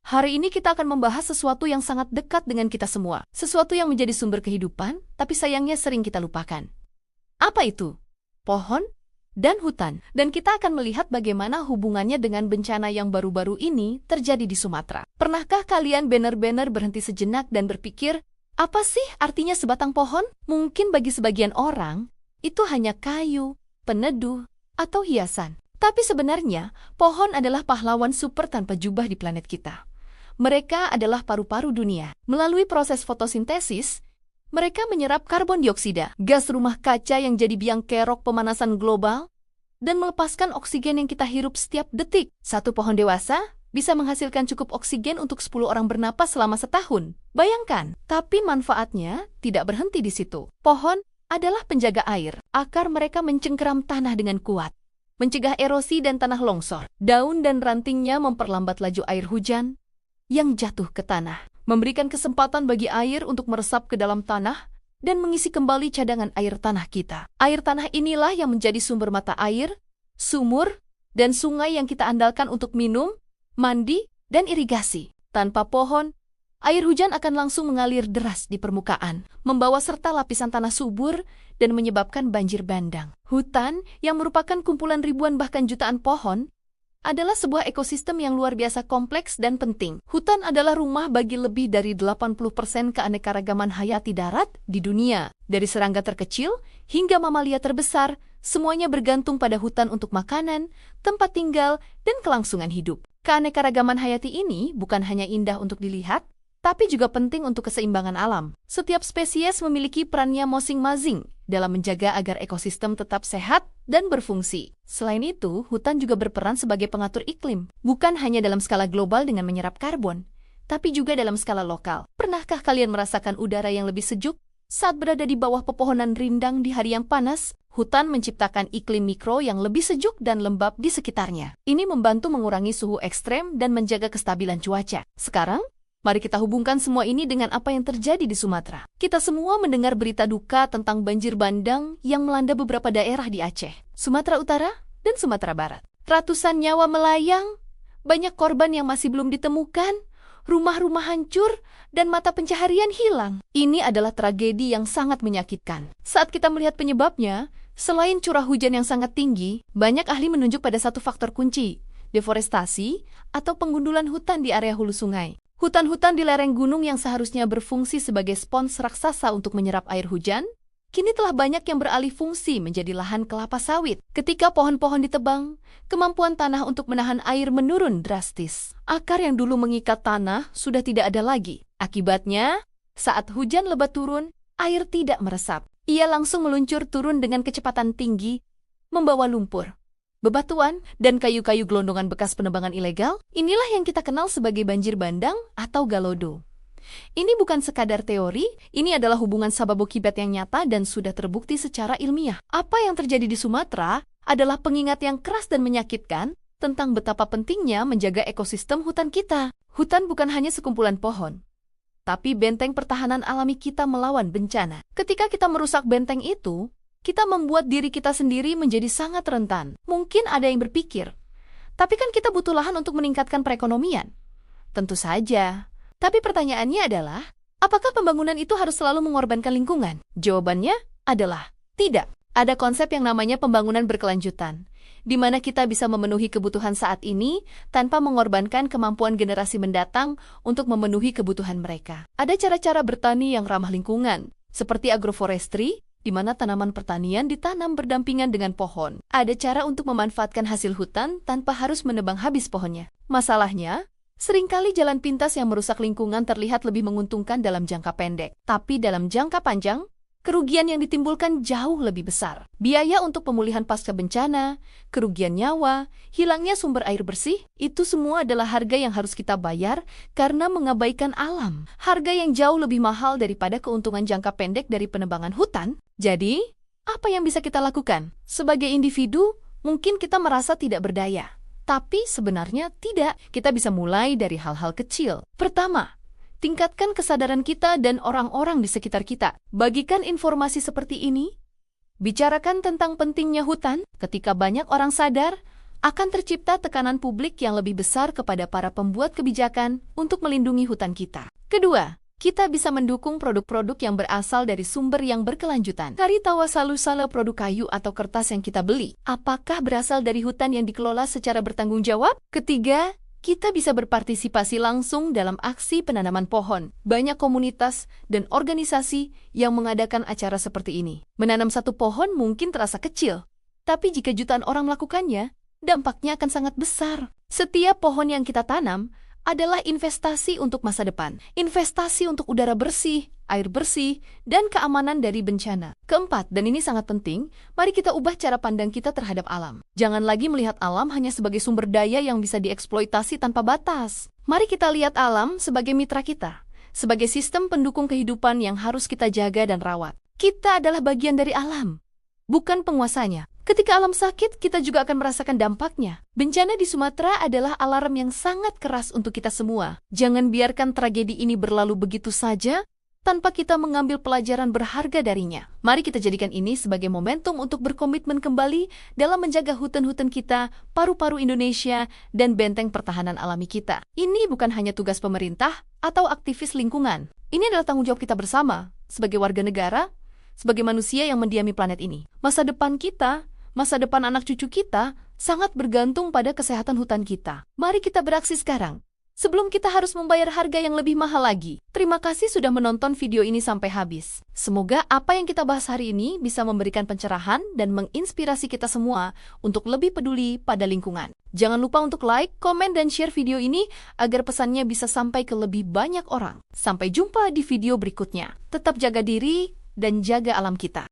Hari ini kita akan membahas sesuatu yang sangat dekat dengan kita semua. Sesuatu yang menjadi sumber kehidupan, tapi sayangnya sering kita lupakan. Apa itu? Pohon dan hutan. Dan kita akan melihat bagaimana hubungannya dengan bencana yang baru-baru ini terjadi di Sumatera. Pernahkah kalian benar-benar berhenti sejenak dan berpikir, apa sih artinya sebatang pohon? Mungkin bagi sebagian orang, itu hanya kayu, peneduh, atau hiasan. Tapi sebenarnya, pohon adalah pahlawan super tanpa jubah di planet kita. Mereka adalah paru-paru dunia. Melalui proses fotosintesis, mereka menyerap karbon dioksida, gas rumah kaca yang jadi biang kerok pemanasan global, dan melepaskan oksigen yang kita hirup setiap detik. Satu pohon dewasa bisa menghasilkan cukup oksigen untuk 10 orang bernapas selama setahun. Bayangkan, tapi manfaatnya tidak berhenti di situ. Pohon adalah penjaga air. Akar mereka mencengkeram tanah dengan kuat, mencegah erosi dan tanah longsor. Daun dan rantingnya memperlambat laju air hujan yang jatuh ke tanah, memberikan kesempatan bagi air untuk meresap ke dalam tanah dan mengisi kembali cadangan air tanah kita. Air tanah inilah yang menjadi sumber mata air, sumur, dan sungai yang kita andalkan untuk minum, mandi, dan irigasi. Tanpa pohon, air hujan akan langsung mengalir deras di permukaan, membawa serta lapisan tanah subur dan menyebabkan banjir bandang. Hutan, yang merupakan kumpulan ribuan bahkan jutaan pohon, adalah sebuah ekosistem yang luar biasa kompleks dan penting. Hutan adalah rumah bagi lebih dari 80% keanekaragaman hayati darat di dunia. Dari serangga terkecil hingga mamalia terbesar, semuanya bergantung pada hutan untuk makanan, tempat tinggal, dan kelangsungan hidup. Keanekaragaman hayati ini bukan hanya indah untuk dilihat, tapi juga penting untuk keseimbangan alam. Setiap spesies memiliki perannya masing-masing dalam menjaga agar ekosistem tetap sehat dan berfungsi. Selain itu, hutan juga berperan sebagai pengatur iklim, bukan hanya dalam skala global dengan menyerap karbon, tapi juga dalam skala lokal. Pernahkah kalian merasakan udara yang lebih sejuk saat berada di bawah pepohonan rindang di hari yang panas? Hutan menciptakan iklim mikro yang lebih sejuk dan lembab di sekitarnya. Ini membantu mengurangi suhu ekstrem dan menjaga kestabilan cuaca. Sekarang, mari kita hubungkan semua ini dengan apa yang terjadi di Sumatera. Kita semua mendengar berita duka tentang banjir bandang yang melanda beberapa daerah di Aceh, Sumatera Utara, dan Sumatera Barat. Ratusan nyawa melayang, banyak korban yang masih belum ditemukan, rumah-rumah hancur, dan mata pencaharian hilang. Ini adalah tragedi yang sangat menyakitkan. Saat kita melihat penyebabnya, selain curah hujan yang sangat tinggi, banyak ahli menunjuk pada satu faktor kunci, deforestasi atau penggundulan hutan di area hulu sungai. Hutan-hutan di lereng gunung yang seharusnya berfungsi sebagai spons raksasa untuk menyerap air hujan, kini telah banyak yang beralih fungsi menjadi lahan kelapa sawit. Ketika pohon-pohon ditebang, kemampuan tanah untuk menahan air menurun drastis. Akar yang dulu mengikat tanah sudah tidak ada lagi. Akibatnya, saat hujan lebat turun, air tidak meresap. Ia langsung meluncur turun dengan kecepatan tinggi, membawa lumpur, bebatuan, dan kayu-kayu gelondongan bekas penebangan ilegal. Inilah yang kita kenal sebagai banjir bandang atau galodo. Ini bukan sekadar teori, ini adalah hubungan sabab akibat yang nyata dan sudah terbukti secara ilmiah. Apa yang terjadi di Sumatera adalah pengingat yang keras dan menyakitkan tentang betapa pentingnya menjaga ekosistem hutan kita. Hutan bukan hanya sekumpulan pohon, tapi benteng pertahanan alami kita melawan bencana. Ketika kita merusak benteng itu, kita membuat diri kita sendiri menjadi sangat rentan. Mungkin ada yang berpikir, tapi kan kita butuh lahan untuk meningkatkan perekonomian. Tentu saja. Tapi pertanyaannya adalah, apakah pembangunan itu harus selalu mengorbankan lingkungan? Jawabannya adalah tidak. Ada konsep yang namanya pembangunan berkelanjutan, di mana kita bisa memenuhi kebutuhan saat ini tanpa mengorbankan kemampuan generasi mendatang untuk memenuhi kebutuhan mereka. Ada cara-cara bertani yang ramah lingkungan, seperti agroforestry, di mana tanaman pertanian ditanam berdampingan dengan pohon. Ada cara untuk memanfaatkan hasil hutan tanpa harus menebang habis pohonnya. Masalahnya, seringkali jalan pintas yang merusak lingkungan terlihat lebih menguntungkan dalam jangka pendek. Tapi dalam jangka panjang, kerugian yang ditimbulkan jauh lebih besar. Biaya untuk pemulihan pasca bencana, kerugian nyawa, hilangnya sumber air bersih, itu semua adalah harga yang harus kita bayar karena mengabaikan alam. Harga yang jauh lebih mahal daripada keuntungan jangka pendek dari penebangan hutan. Jadi, apa yang bisa kita lakukan? Sebagai individu, mungkin kita merasa tidak berdaya. Tapi sebenarnya tidak. Kita bisa mulai dari hal-hal kecil. Pertama, tingkatkan kesadaran kita dan orang-orang di sekitar kita. Bagikan informasi seperti ini. Bicarakan tentang pentingnya hutan. Ketika banyak orang sadar, akan tercipta tekanan publik yang lebih besar kepada para pembuat kebijakan untuk melindungi hutan kita. Kedua, kita bisa mendukung produk-produk yang berasal dari sumber yang berkelanjutan. Kari tawa salusala produk kayu atau kertas yang kita beli, apakah berasal dari hutan yang dikelola secara bertanggung jawab? Ketiga, kita bisa berpartisipasi langsung dalam aksi penanaman pohon. Banyak komunitas dan organisasi yang mengadakan acara seperti ini. Menanam satu pohon mungkin terasa kecil, tapi jika jutaan orang melakukannya, dampaknya akan sangat besar. Setiap pohon yang kita tanam adalah investasi untuk masa depan. Investasi untuk udara bersih, air bersih, dan keamanan dari bencana. Keempat, dan ini sangat penting, mari kita ubah cara pandang kita terhadap alam. Jangan lagi melihat alam hanya sebagai sumber daya yang bisa dieksploitasi tanpa batas. Mari kita lihat alam sebagai mitra kita, sebagai sistem pendukung kehidupan yang harus kita jaga dan rawat. Kita adalah bagian dari alam, bukan penguasanya. Ketika alam sakit, kita juga akan merasakan dampaknya. Bencana di Sumatera adalah alarm yang sangat keras untuk kita semua. Jangan biarkan tragedi ini berlalu begitu saja, tanpa kita mengambil pelajaran berharga darinya. Mari kita jadikan ini sebagai momentum untuk berkomitmen kembali dalam menjaga hutan-hutan kita, paru-paru Indonesia, dan benteng pertahanan alami kita. Ini bukan hanya tugas pemerintah atau aktivis lingkungan. Ini adalah tanggung jawab kita bersama, sebagai warga negara, sebagai manusia yang mendiami planet ini. Masa depan kita, masa depan anak cucu kita sangat bergantung pada kesehatan hutan kita. Mari kita beraksi sekarang, sebelum kita harus membayar harga yang lebih mahal lagi. Terima kasih sudah menonton video ini sampai habis. Semoga apa yang kita bahas hari ini bisa memberikan pencerahan dan menginspirasi kita semua untuk lebih peduli pada lingkungan. Jangan lupa untuk like, komen, dan share video ini agar pesannya bisa sampai ke lebih banyak orang. Sampai jumpa di video berikutnya. Tetap jaga diri dan jaga alam kita.